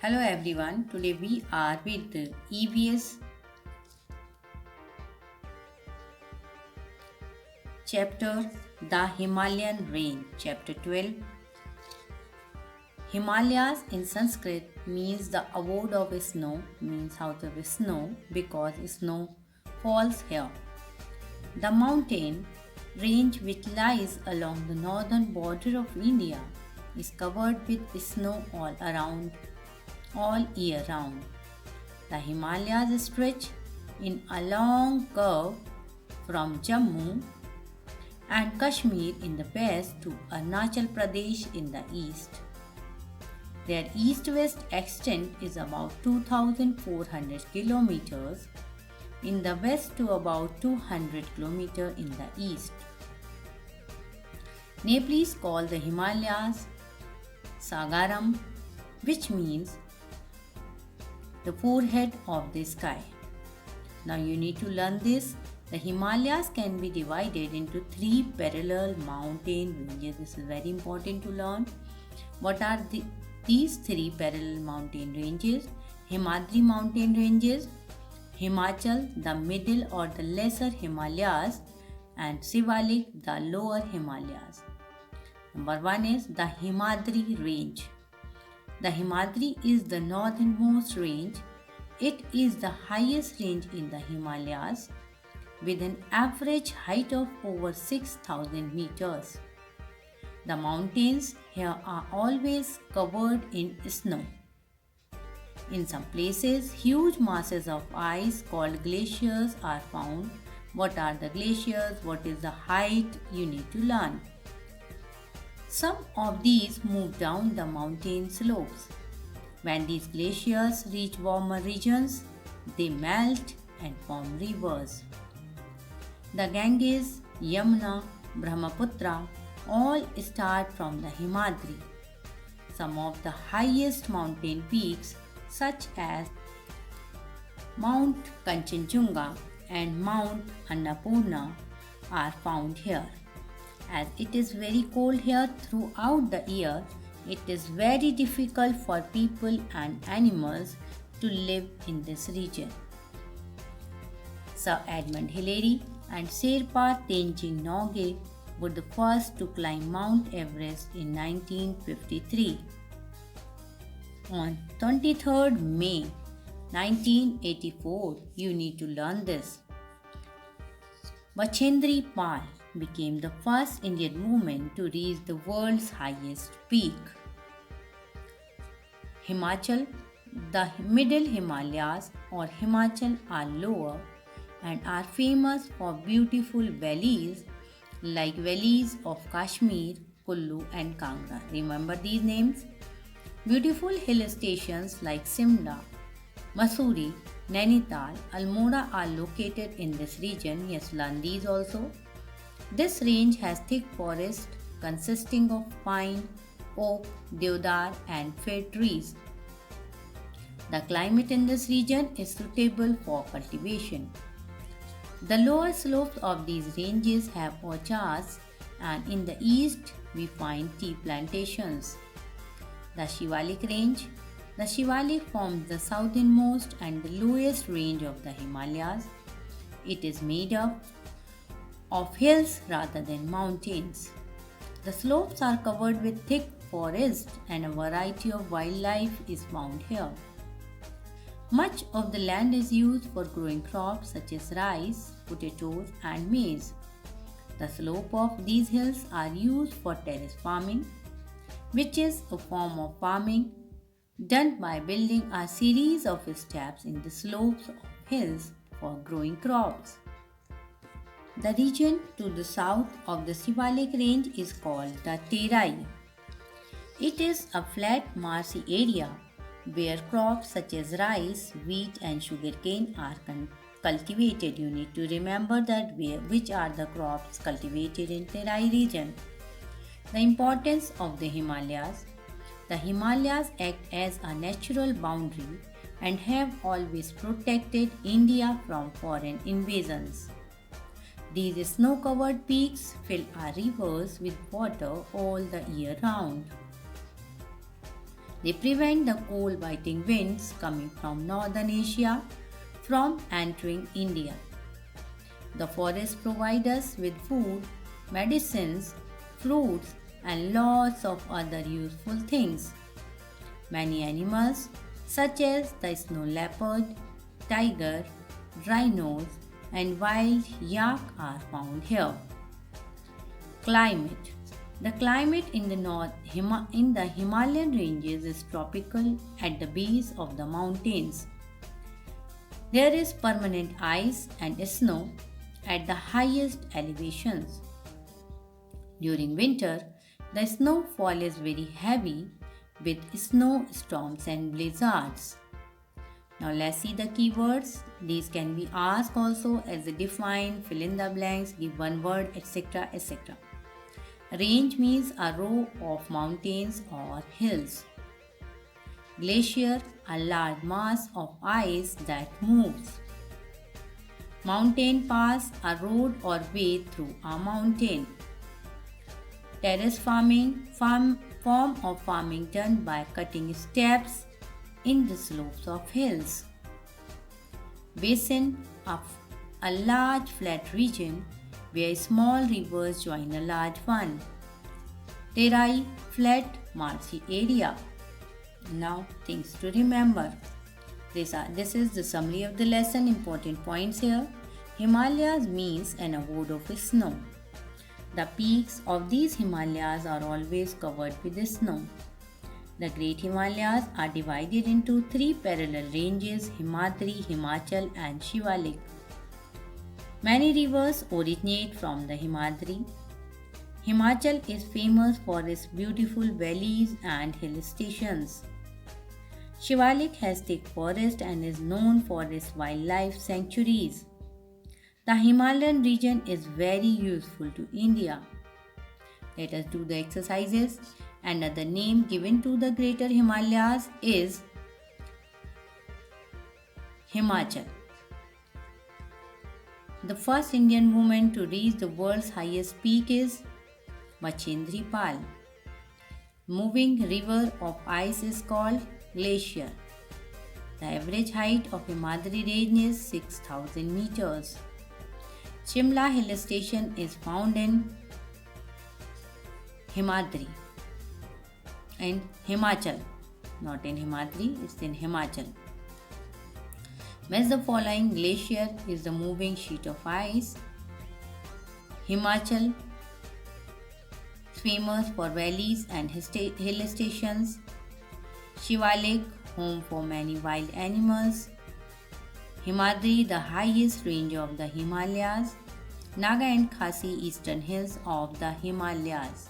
Hello everyone, today we are with the EVS chapter The Himalayan Range, chapter 12. Himalayas in Sanskrit means the abode of snow, means house of snow because snow falls here. The mountain range which lies along the northern border of India is covered with snow all around, all year round. The Himalayas stretch in a long curve from Jammu and Kashmir in the west to Arunachal Pradesh in the east. Their east-west extent is about 2,400 kilometers in the west to about 200 kilometers in the east. Nepalese call the Himalayas Sagaram, which means the forehead of the sky. Now you need to learn this. The Himalayas can be divided into three parallel mountain ranges. This is very important to learn. What are these three parallel mountain ranges? Himadri mountain ranges, Himachal, the middle or the lesser Himalayas, and Shivalik, the lower Himalayas. Number one is the Himadri range. The Himadri is the northernmost range. It is the highest range in the Himalayas with an average height of over 6,000 meters. The mountains here are always covered in snow. In some places, huge masses of ice called glaciers are found. What are the glaciers? What is the height? You need to learn. Some of these move down the mountain slopes. When these glaciers reach warmer regions, they melt and form rivers. The Ganges, Yamuna, Brahmaputra all start from the Himadri. Some of the highest mountain peaks such as Mount Kanchenjunga and Mount Annapurna are found here. As it is very cold here throughout the year, it is very difficult for people and animals to live in this region. Sir Edmund Hillary and Sherpa Tenzing Norgay were the first to climb Mount Everest in 1953. On 23rd May 1984, you need to learn this. Bachendri Pal became the first Indian woman to reach the world's highest peak. Himachal, the middle Himalayas or Himachal are lower and are famous for beautiful valleys like valleys of Kashmir, Kullu and Kangra. Remember these names? Beautiful hill stations like Simla, Mussoorie, Nainital, Almora are located in this region. Yes, learn these also. This range has thick forest consisting of pine, oak, deodar and fir trees. The climate in this region is suitable for cultivation. The lower slopes of these ranges have orchards and in the east we find tea plantations. The Shivalik range. The Shivalik forms the southernmost and the lowest range of the Himalayas. It is made up of hills rather than mountains. The slopes are covered with thick forest and a variety of wildlife is found here. Much of the land is used for growing crops such as rice, potatoes and maize. The slope of these hills are used for terrace farming, which is a form of farming done by building a series of steps in the slopes of hills for growing crops. The region to the south of the Shivalik range is called the Terai. It is a flat marshy area where crops such as rice, wheat and sugarcane are cultivated. You need to remember that which are the crops cultivated in Terai region. The importance of the Himalayas. The Himalayas act as a natural boundary and have always protected India from foreign invasions. These snow-covered peaks fill our rivers with water all the year round. They prevent the cold biting winds coming from northern Asia from entering India. The forests provide us with food, medicines, fruits, and lots of other useful things. Many animals, such as the snow leopard, tiger, rhinos, and wild yak, are found here. Climate. The climate in the Himalayan ranges is tropical at the base of the mountains. There is permanent ice and snow at the highest elevations. During winter, the snowfall is very heavy with snowstorms and blizzards. Now let's see the keywords. These can be asked also as a define, fill in the blanks, give one word, etc. etc. Range means a row of mountains or hills. Glacier, a large mass of ice that moves. Mountain pass, a road or way through a mountain. Terrace farming, form of farming done by cutting steps in the slopes of hills. Basin, a large flat region where small rivers join a large one. Terai, flat marshy area. Now things to remember. This is the summary of the lesson. Important points here. Himalayas means an abode of snow. The peaks of these Himalayas are always covered with snow. The Great Himalayas are divided into three parallel ranges: Himadri, Himachal, and Shivalik. Many rivers originate from the Himadri. Himachal is famous for its beautiful valleys and hill stations. Shivalik has thick forest and is known for its wildlife sanctuaries. The Himalayan region is very useful to India. Let us do the exercises. Another name given to the Greater Himalayas is Himachal. The first Indian woman to reach the world's highest peak is Bachendri Pal. Moving river of ice is called glacier. The average height of Himadri range is 6,000 meters. Shimla hill station is found in Himadri and Himachal. Not in Himadri, it's in Himachal. Match the following. Glacier is the moving sheet of ice. Himachal is famous for valleys and hill stations. Shivalik, home for many wild animals. Himadri, the highest range of the Himalayas. Naga and Khasi, eastern hills of the Himalayas.